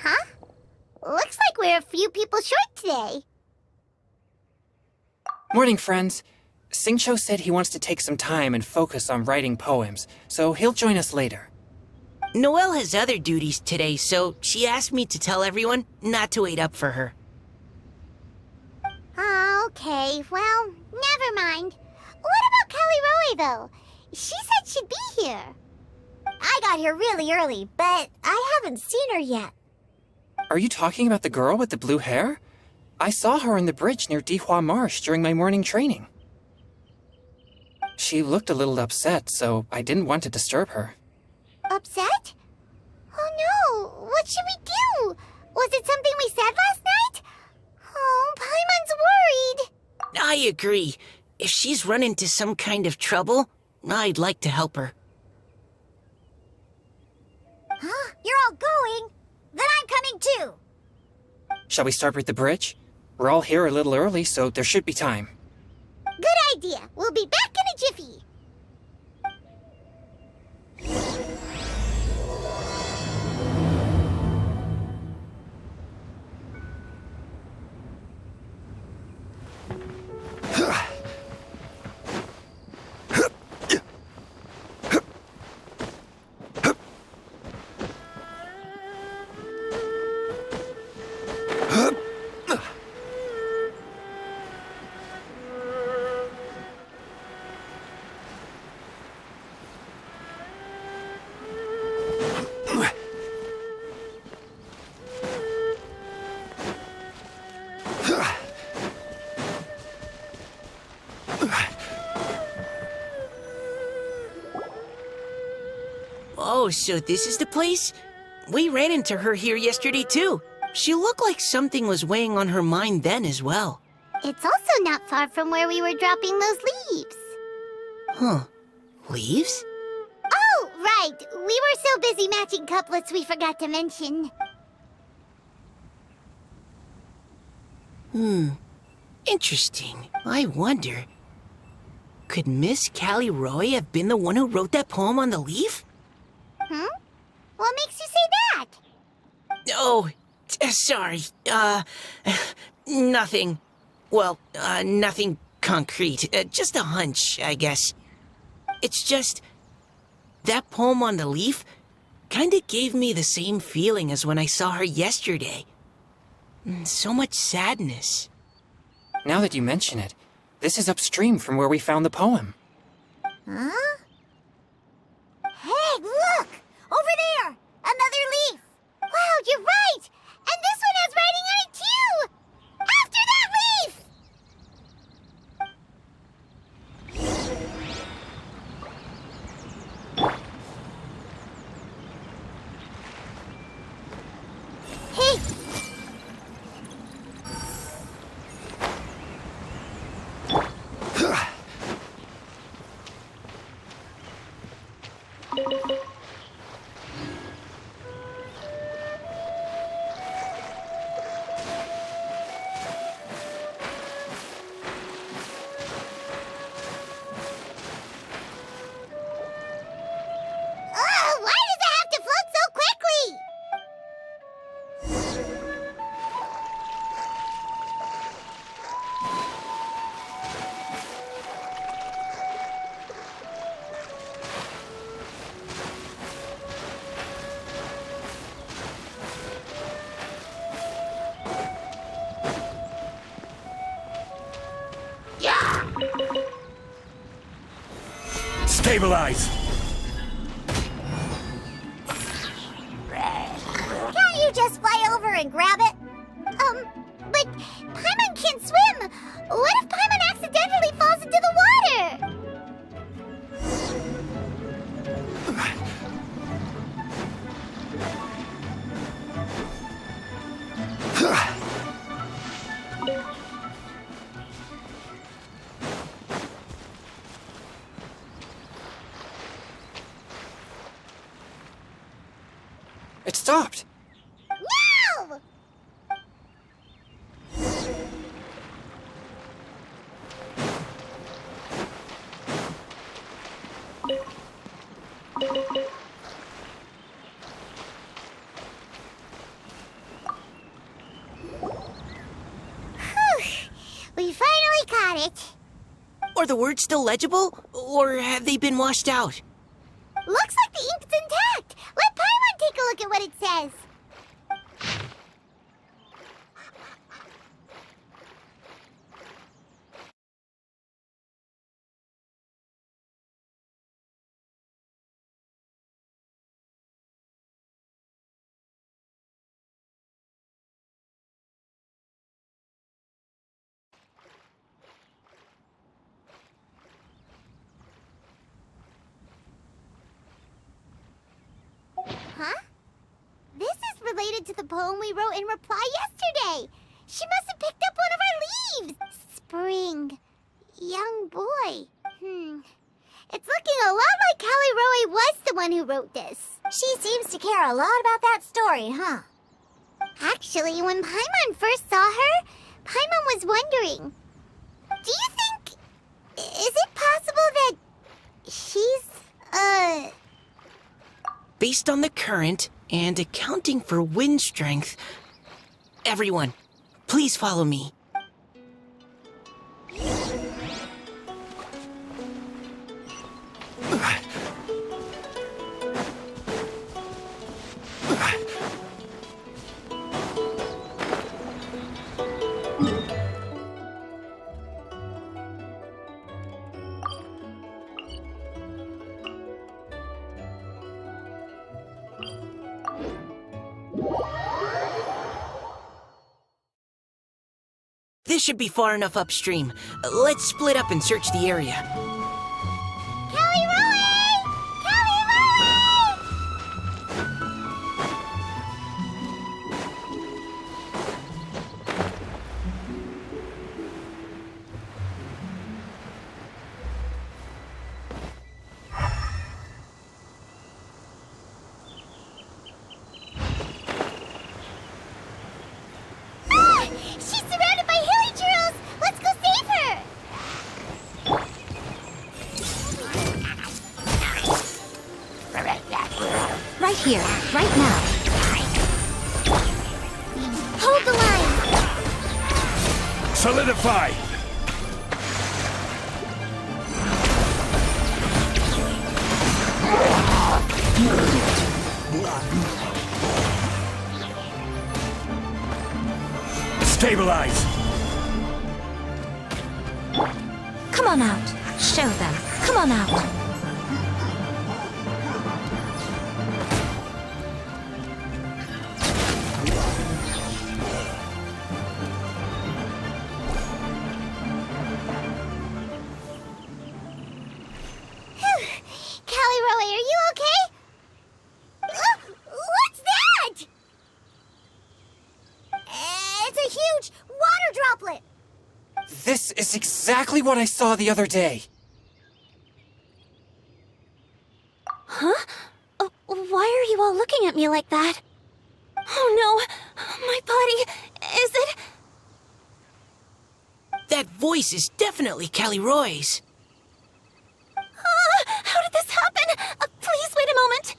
Huh? Looks like we're a few people short today. Morning, friends. Singcho said he wants to take some time and focus on writing poems, so he'll join us later. Noelle has other duties today, so she asked me to tell everyone not to wait up for her. Okay, well, never mind. What about Callie Roy, though? She said she'd be here. I got here really early, but I haven't seen her yet. Are you talking about the girl with the blue hair? I saw her on the bridge near Dihua Marsh during my morning training. She looked a little upset, so I didn't want to disturb her. Upset? Oh no, what should we do? Was it something we said last night? Oh, Paimon's worried. I agree. If she's run into some kind of trouble, I'd like to help her. Huh? You're all going? Then I'm coming too. Shall we start with the bridge? We're all here a little early, so there should be time. Good idea. We'll be back in a jiffy. Oh, so this is the place? We ran into her here yesterday, too. She looked like something was weighing on her mind then as well. It's also not far from where we were dropping those leaves. Huh. Leaves? Oh, right. We were so busy matching couplets we forgot to mention. Interesting. I wonder... Could Miss Callie Roy have been the one who wrote that poem on the leaf? What makes you say that? Oh, sorry. Nothing. Well, nothing concrete. Just a hunch, I guess. It's just... That poem on the leaf kinda gave me the same feeling as when I saw her yesterday. So much sadness. Now that you mention it, this is upstream from where we found the poem. Huh? Hey, look! Over there! Another leaf! Wow, you're right! And this one has writing on it too! After that leaf! Hey! Why does it have to float so quickly? Stabilize! Can't you just fly over and grab it? But Paimon can't swim! What if Paimon accidentally falls into the water? It stopped. No! We finally caught it. Are the words still legible, or have they been washed out? Looks like the ink's intact. Let Paimon take a look at what it says. Huh? This is related to the poem we wrote in reply yesterday. She must have picked up one of our leaves. Spring. Young boy. It's looking a lot like Callie Roe was the one who wrote this. She seems to care a lot about that story, huh? Actually, when Paimon first saw her, Paimon was wondering, do you think... is it possible that she's, Based on the current and accounting for wind strength, everyone, please follow me. This should be far enough upstream. Let's split up and search the area. Callie Roe! Callie Roe! She's surrounded by hilly churls! Let's go save her! Right here, right now. Hold the line! Solidify! Stabilize! Come on out. Show them. Come on out. Callie Roe, are you okay? What's that? It's a huge water droplet! This is exactly what I saw the other day. Huh? Why are you all looking at me like that? Oh no! My body... is it... That voice is definitely Callie Roy's. How did this happen? Please wait a moment.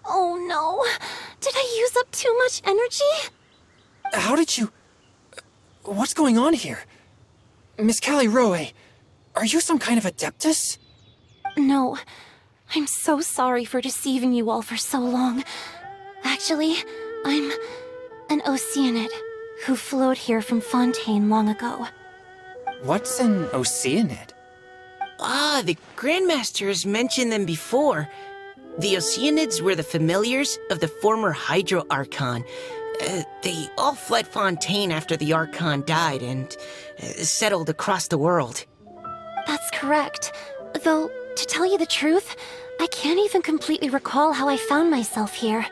Oh no. Did I use up too much energy? How did you... What's going on here? Miss Callie Roe, are you some kind of adeptus? No. I'm so sorry for deceiving you all for so long. Actually, I'm an Oceanid who flowed here from Fontaine long ago. What's an Oceanid? Ah, the Grandmaster has mentioned them before. The Oceanids were the familiars of the former Hydro Archon. They all fled Fontaine after the Archon died and settled across the world. That's correct. Though, to tell you the truth, I can't even completely recall how I found myself here.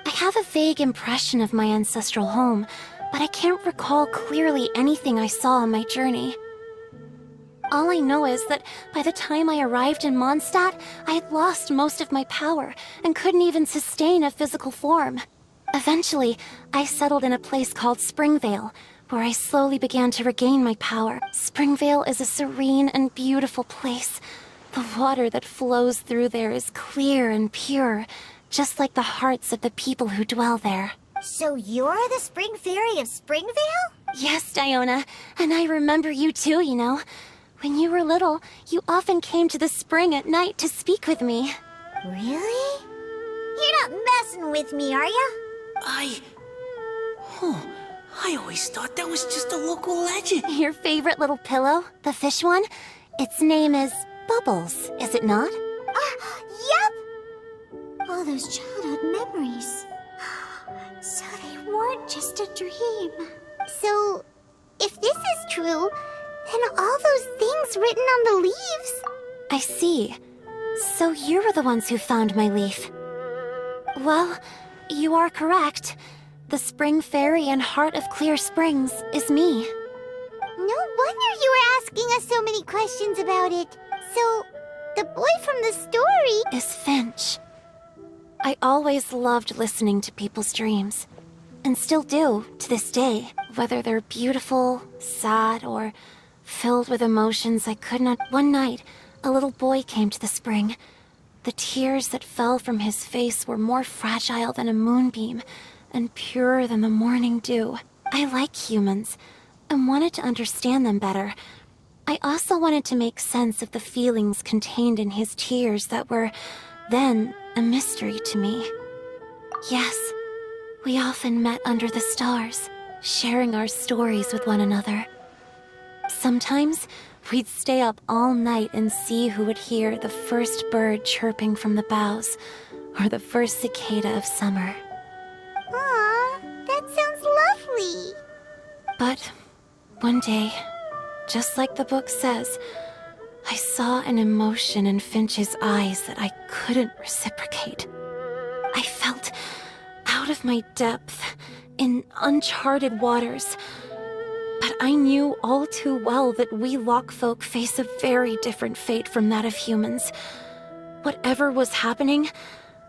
I have a vague impression of my ancestral home, but I can't recall clearly anything I saw on my journey. All I know is that by the time I arrived in Mondstadt, I had lost most of my power and couldn't even sustain a physical form. Eventually, I settled in a place called Springvale, where I slowly began to regain my power. Springvale is a serene and beautiful place. The water that flows through there is clear and pure, just like the hearts of the people who dwell there. So you're the Spring Fairy of Springvale? Yes, Diona, and I remember you too, you know. When you were little, you often came to the spring at night to speak with me. Really? You're not messing with me, are ya? I always thought that was just a local legend. Your favorite little pillow, the fish one? Its name is Bubbles, is it not? Yep! All those childhood memories. So they weren't just a dream. So, if this is true, then all those things written on the leaves... I see. So you were the ones who found my leaf. Well, you are correct. The Spring Fairy and Heart of Clear Springs is me. No wonder you were asking us so many questions about it. So, the boy from the story... Is Finch. I always loved listening to people's dreams. And still do, to this day. Whether they're beautiful, sad, or filled with emotions I could not... One night, a little boy came to the spring. The tears that fell from his face were more fragile than a moonbeam, and purer than the morning dew. I like humans, and wanted to understand them better. I also wanted to make sense of the feelings contained in his tears that were, then, a mystery to me. Yes, we often met under the stars, sharing our stories with one another. Sometimes, we'd stay up all night and see who would hear the first bird chirping from the boughs, or the first cicada of summer. Aw, that sounds lovely. But one day, just like the book says, I saw an emotion in Finch's eyes that I couldn't reciprocate. I felt out of my depth, in uncharted waters. But I knew all too well that we Lockfolk face a very different fate from that of humans. Whatever was happening,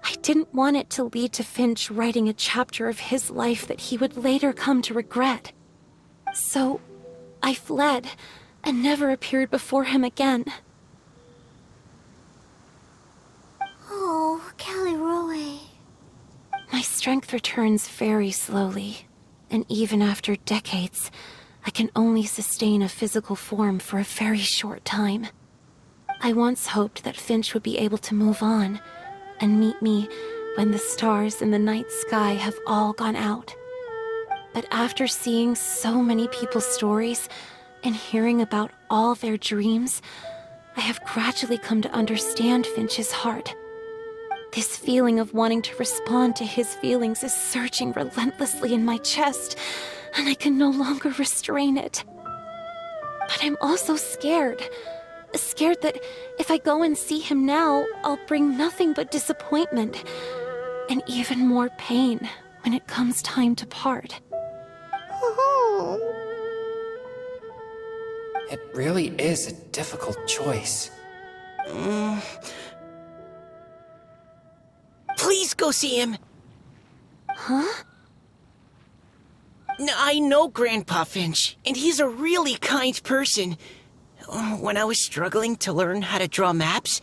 I didn't want it to lead to Finch writing a chapter of his life that he would later come to regret. So, I fled, and never appeared before him again. Oh, Caliroe. My strength returns very slowly, and even after decades, I can only sustain a physical form for a very short time. I once hoped that Finch would be able to move on, and meet me when the stars in the night sky have all gone out. But after seeing so many people's stories, and hearing about all their dreams, I have gradually come to understand Finch's heart. This feeling of wanting to respond to his feelings is surging relentlessly in my chest, and I can no longer restrain it. But I'm also scared. Scared that if I go and see him now, I'll bring nothing but disappointment, and even more pain when it comes time to part. Oh. It really is a difficult choice. Please go see him. Huh? I know Grandpa Finch, and he's a really kind person. When I was struggling to learn how to draw maps,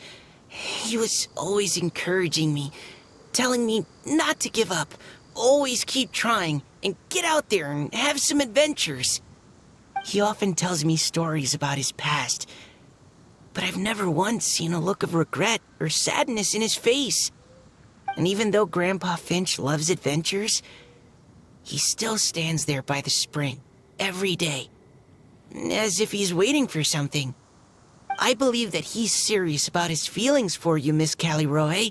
he was always encouraging me, telling me not to give up, always keep trying, and get out there and have some adventures. He often tells me stories about his past, but I've never once seen a look of regret or sadness in his face. And even though Grandpa Finch loves adventures, he still stands there by the spring, every day. As if he's waiting for something. I believe that he's serious about his feelings for you, Miss Callie Roe.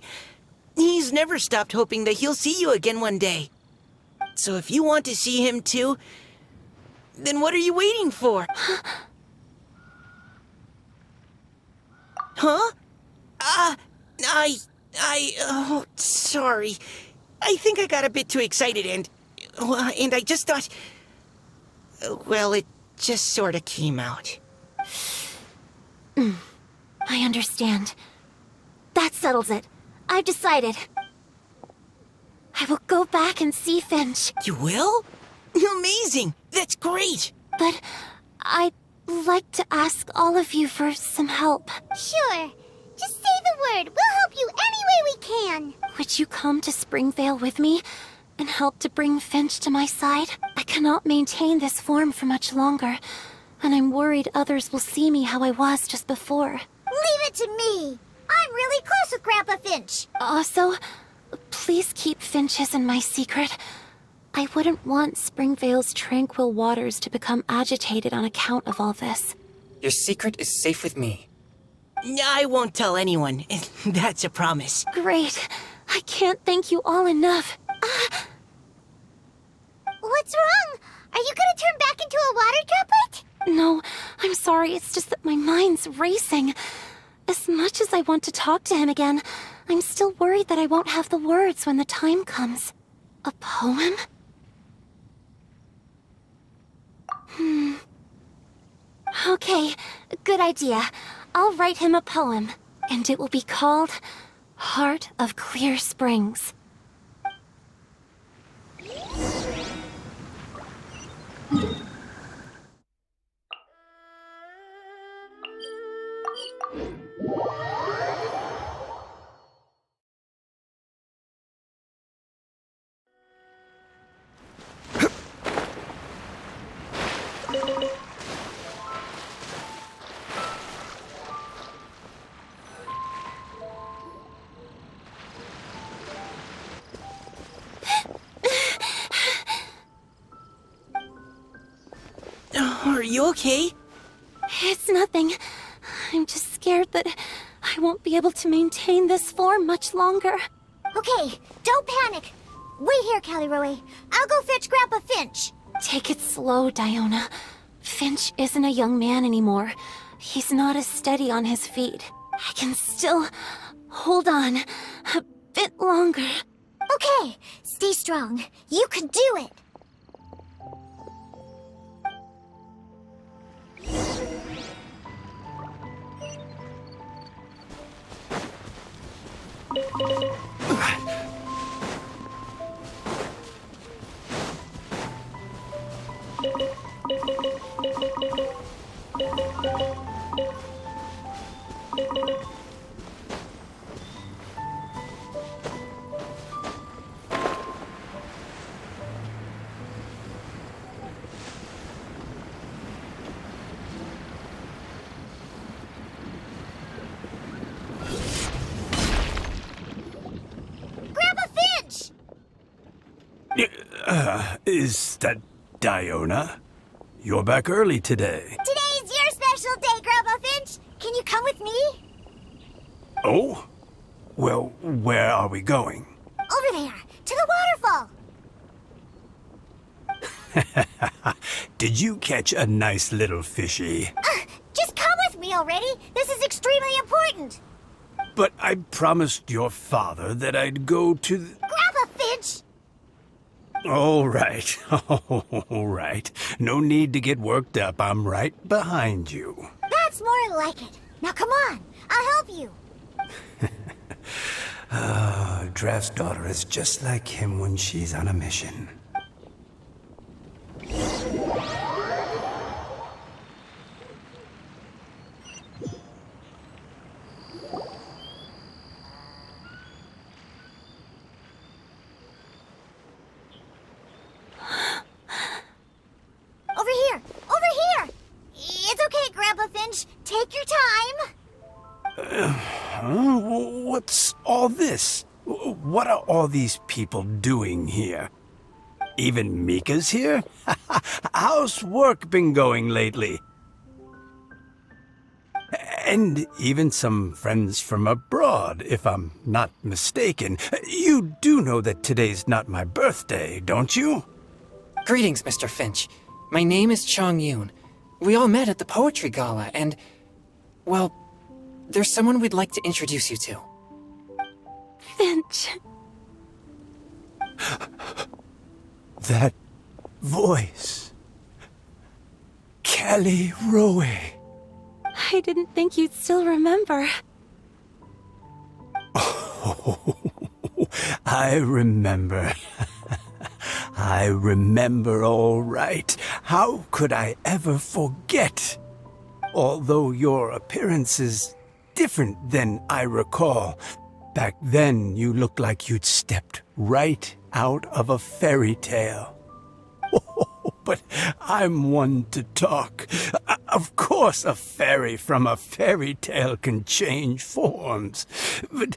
He's never stopped hoping that he'll see you again one day. So if you want to see him too, then what are you waiting for? Huh? Oh, sorry. I think I got a bit too excited and I just thought, well, it just sort of came out. I understand. That settles it. I've decided. I will go back and see Finch. You will? Amazing! That's great! But I'd like to ask all of you for some help. Sure. Just say the word. We'll help you any way we can. Would you come to Springvale with me and help to bring Finch to my side? I cannot maintain this form for much longer, and I'm worried others will see me how I was just before. Leave it to me. I'm really close with Grandpa Finch. Also, please keep Finch's in my secret. I wouldn't want Springvale's tranquil waters to become agitated on account of all this. Your secret is safe with me. I won't tell anyone. That's a promise. Great. I can't thank you all enough. What's wrong? Are you gonna turn back into a water droplet? No, I'm sorry. It's just that my mind's racing. As much as I want to talk to him again, I'm still worried that I won't have the words when the time comes. A poem? Okay, good idea. I'll write him a poem, and it will be called Heart of Clear Springs. Are you okay? It's nothing. I'm just scared that I won't be able to maintain this form much longer. Okay, don't panic. Wait here, Callie Roe. I'll go fetch Grandpa Finch. Take it slow, Diona. Finch isn't a young man anymore. He's not as steady on his feet. I can still hold on a bit longer. Okay, stay strong. You can do it. Grandpa Finch! Is that Diona? You're back early today. Today's your special day, Grandpa Finch. Can you come with me? Oh? Well, where are we going? Over there, to the waterfall. Did you catch a nice little fishy? Just come with me already. This is extremely important. But I promised your father that I'd go to the... Grandpa Finch! All right. All right. No need to get worked up. I'm right behind you. That's more like it. Now come on, I'll help you. Draft's daughter is just like him when she's on a mission. Over here! Over here! It's okay, Grandpa Finch. Take your time. What's all this? What are all these people doing here? Even Mika's here? How's work been going lately? And even some friends from abroad, if I'm not mistaken. You do know that today's not my birthday, don't you? Greetings, Mr. Finch. My name is Chong Yoon. We all met at the poetry gala, and... well, there's someone we'd like to introduce you to. Finch. That voice. Callie Rowe. I didn't think you'd still remember. Oh, I remember. I remember all right. How could I ever forget? Although your appearance is different than I recall. Back then, you looked like you'd stepped right out of a fairy tale. Oh, but I'm one to talk. Of course, a fairy from a fairy tale can change forms. But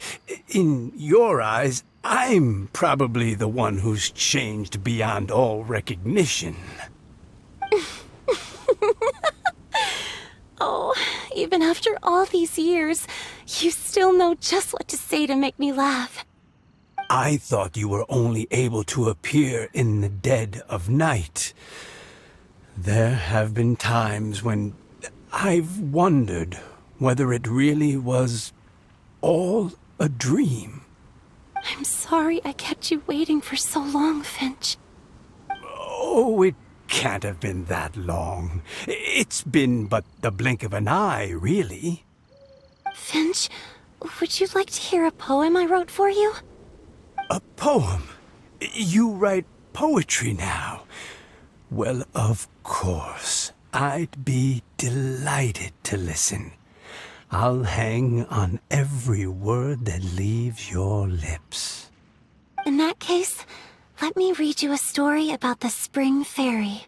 in your eyes, I'm probably the one who's changed beyond all recognition. Oh, even after all these years, you still know just what to say to make me laugh. I thought you were only able to appear in the dead of night. There have been times when I've wondered whether it really was all a dream. I'm sorry I kept you waiting for so long, Finch. Oh, it can't have been that long. It's been but the blink of an eye, really. Finch, would you like to hear a poem I wrote for you? A poem? You write poetry now? Well, of course. I'd be delighted to listen. I'll hang on every word that leaves your lips. In that case, let me read you a story about the Spring Fairy.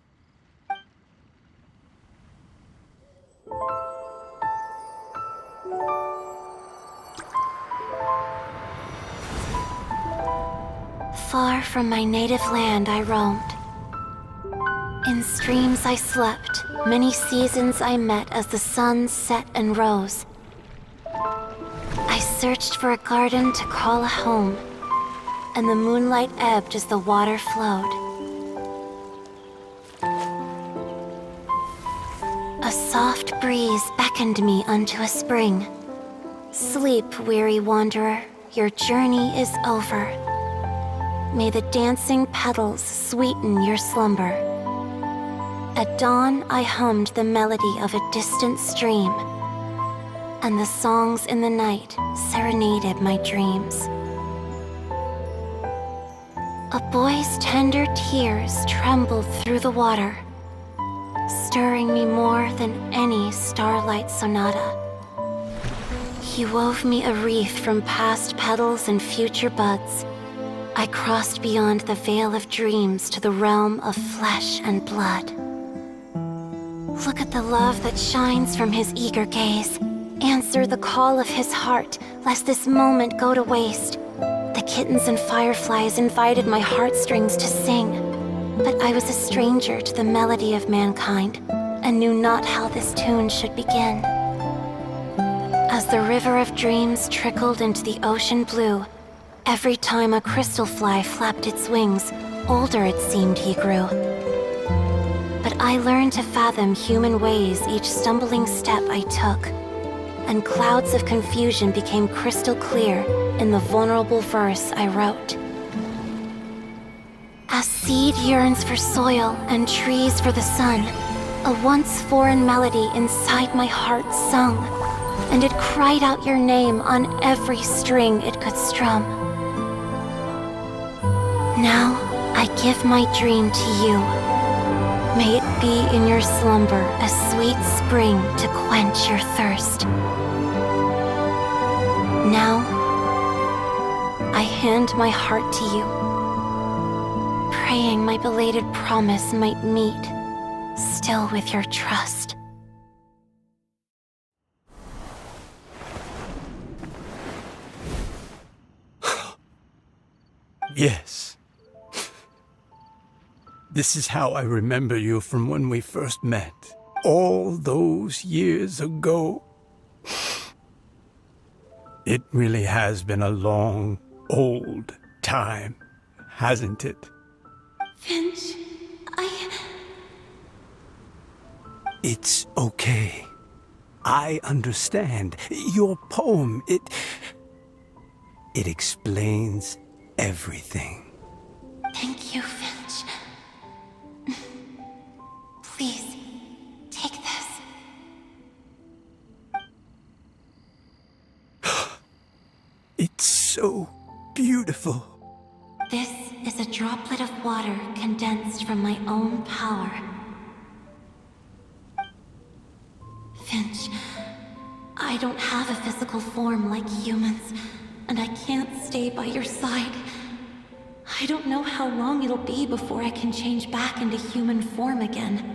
Far from my native land I roamed. In streams I slept, many seasons I met as the sun set and rose. I searched for a garden to call a home, and the moonlight ebbed as the water flowed. A soft breeze beckoned me unto a spring. Sleep, weary wanderer, your journey is over. May the dancing petals sweeten your slumber. At dawn, I hummed the melody of a distant stream, and the songs in the night serenaded my dreams. A boy's tender tears trembled through the water, stirring me more than any starlight sonata. He wove me a wreath from past petals and future buds. I crossed beyond the veil of dreams to the realm of flesh and blood. Look at the love that shines from his eager gaze. Answer the call of his heart, lest this moment go to waste. The kittens and fireflies invited my heartstrings to sing, but I was a stranger to the melody of mankind, and knew not how this tune should begin. As the river of dreams trickled into the ocean blue, every time a crystal fly flapped its wings, older it seemed he grew. But I learned to fathom human ways each stumbling step I took, and clouds of confusion became crystal clear in the vulnerable verse I wrote. As seed yearns for soil and trees for the sun, a once foreign melody inside my heart sung, and it cried out your name on every string it could strum. Now I give my dream to you. May it be in your slumber a sweet spring to quench your thirst. Now, I hand my heart to you, praying my belated promise might meet, still with your trust. Yes. This is how I remember you from when we first met. All those years ago. It really has been a long, old time, hasn't it? Finch, It's okay. I understand. Your poem, it explains everything. Thank you, Finch. Please, take this. It's so beautiful. This is a droplet of water condensed from my own power. Finch, I don't have a physical form like humans, and I can't stay by your side. I don't know how long it'll be before I can change back into human form again.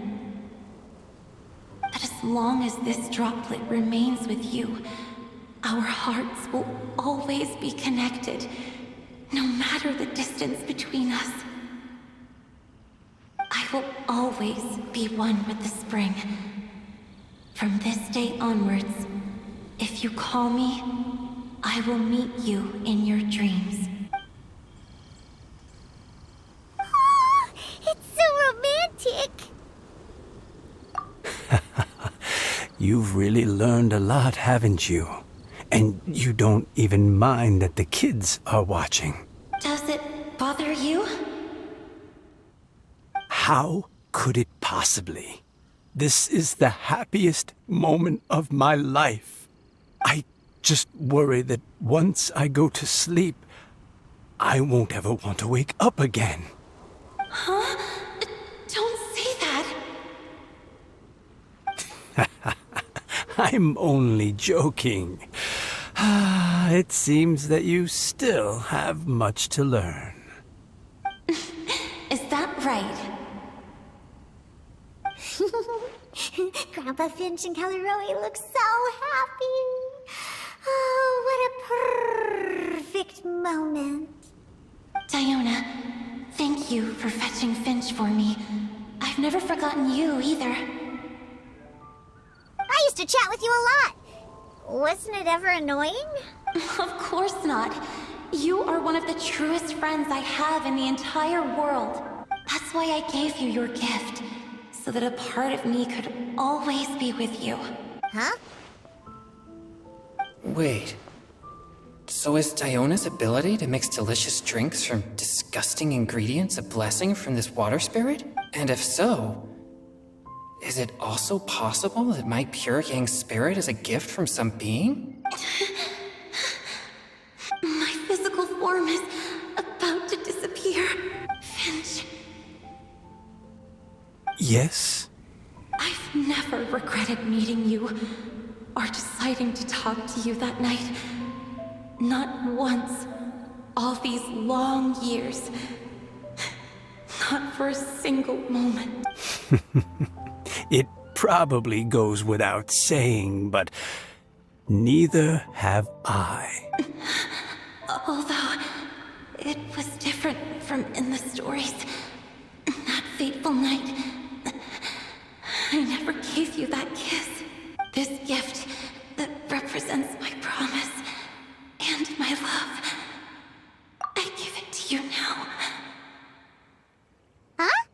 But as long as this droplet remains with you, our hearts will always be connected, no matter the distance between us. I will always be one with the spring. From this day onwards, if you call me, I will meet you in your dreams. Oh, it's so romantic. You've really learned a lot, haven't you? And you don't even mind that the kids are watching. Does it bother you? How could it possibly? This is the happiest moment of my life. I just worry that once I go to sleep, I won't ever want to wake up again. Huh? Don't say that. I'm only joking. It seems that you still have much to learn. Is that right? Grandpa Finch and Calaroe look so happy. Oh, what a perfect moment. Diona, thank you for fetching Finch for me. I've never forgotten you either. I used to chat with you a lot. Wasn't it ever annoying? Of course not. You are one of the truest friends I have in the entire world. That's why I gave you your gift, so that a part of me could always be with you. Huh? Wait. So is Diona's ability to mix delicious drinks from disgusting ingredients a blessing from this water spirit? And if so, is it also possible that my pure yang spirit is a gift from some being? My physical form is about to disappear. Finch, Yes? I've never regretted meeting you or deciding to talk to you that night. Not once. All these long years. Not for a single moment. It probably goes without saying, but neither have I. Although, it was different from in the stories. That fateful night, I never gave you that kiss. This gift that represents my promise and my love. I give it to you now. Huh?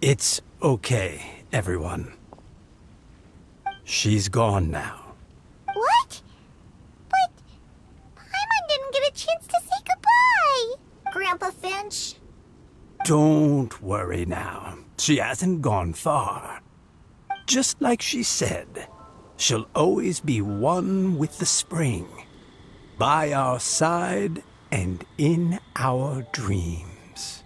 It's okay, everyone. She's gone now. What? But Paimon didn't get a chance to say goodbye. Grandpa Finch. Don't worry now. She hasn't gone far. Just like she said, she'll always be one with the spring. By our side and in our dreams.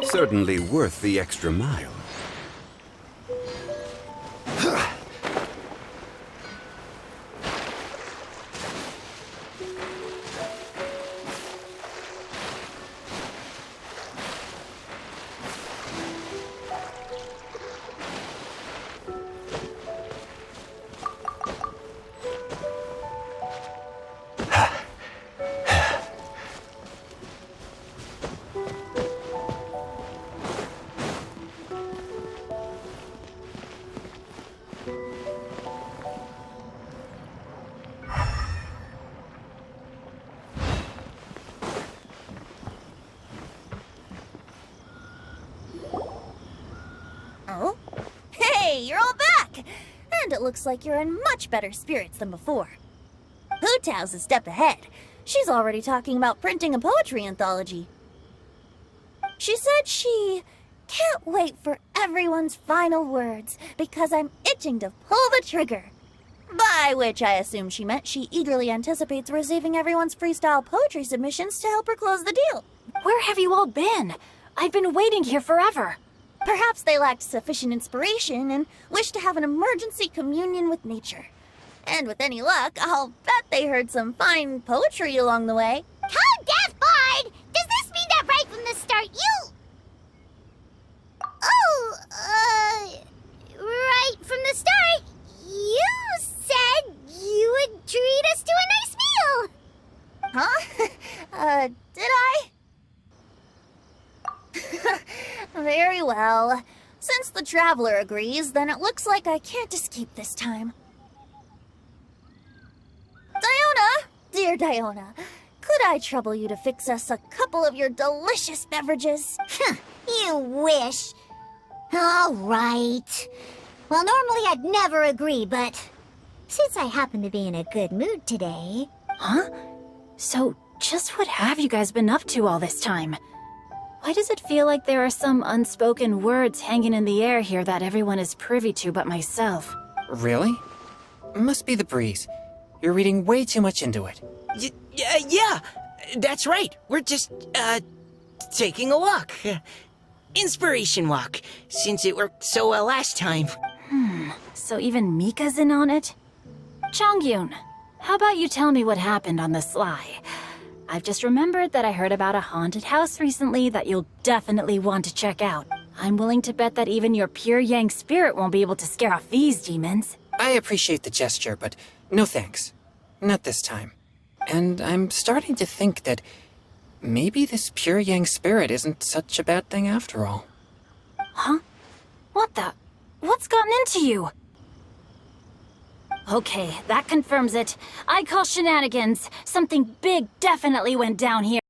Certainly worth the extra mile. Oh? Hey, you're all back! And it looks like you're in much better spirits than before. Hu Tao's a step ahead. She's already talking about printing a poetry anthology. She said she can't wait for everyone's final words because I'm itching to pull the trigger. By which I assume she meant she eagerly anticipates receiving everyone's freestyle poetry submissions to help her close the deal. Where have you all been? I've been waiting here forever. Perhaps they lacked sufficient inspiration and wished to have an emergency communion with nature. And with any luck, I'll bet they heard some fine poetry along the way. Code Death Bard! Does this mean that right from the start you... right from the start, you said you would treat us to a nice meal! Huh? Did I? Very well. Since the Traveler agrees, then it looks like I can't escape this time. Diona! Dear Diona, could I trouble you to fix us a couple of your delicious beverages? You wish. All right. Well, normally I'd never agree, but since I happen to be in a good mood today... Huh? So, just what have you guys been up to all this time? Why does it feel like there are some unspoken words hanging in the air here that everyone is privy to but myself? Really? Must be the breeze. You're reading way too much into it. Yeah, that's right. We're just, taking a walk. Inspiration walk, since it worked so well last time. So even Mika's in on it? Chongyun, how about you tell me what happened on the sly? I've just remembered that I heard about a haunted house recently that you'll definitely want to check out. I'm willing to bet that even your pure Yang spirit won't be able to scare off these demons. I appreciate the gesture, but no thanks. Not this time. And I'm starting to think that maybe this pure Yang spirit isn't such a bad thing after all. Huh? What the? What's gotten into you? Okay, that confirms it. I call shenanigans. Something big definitely went down here.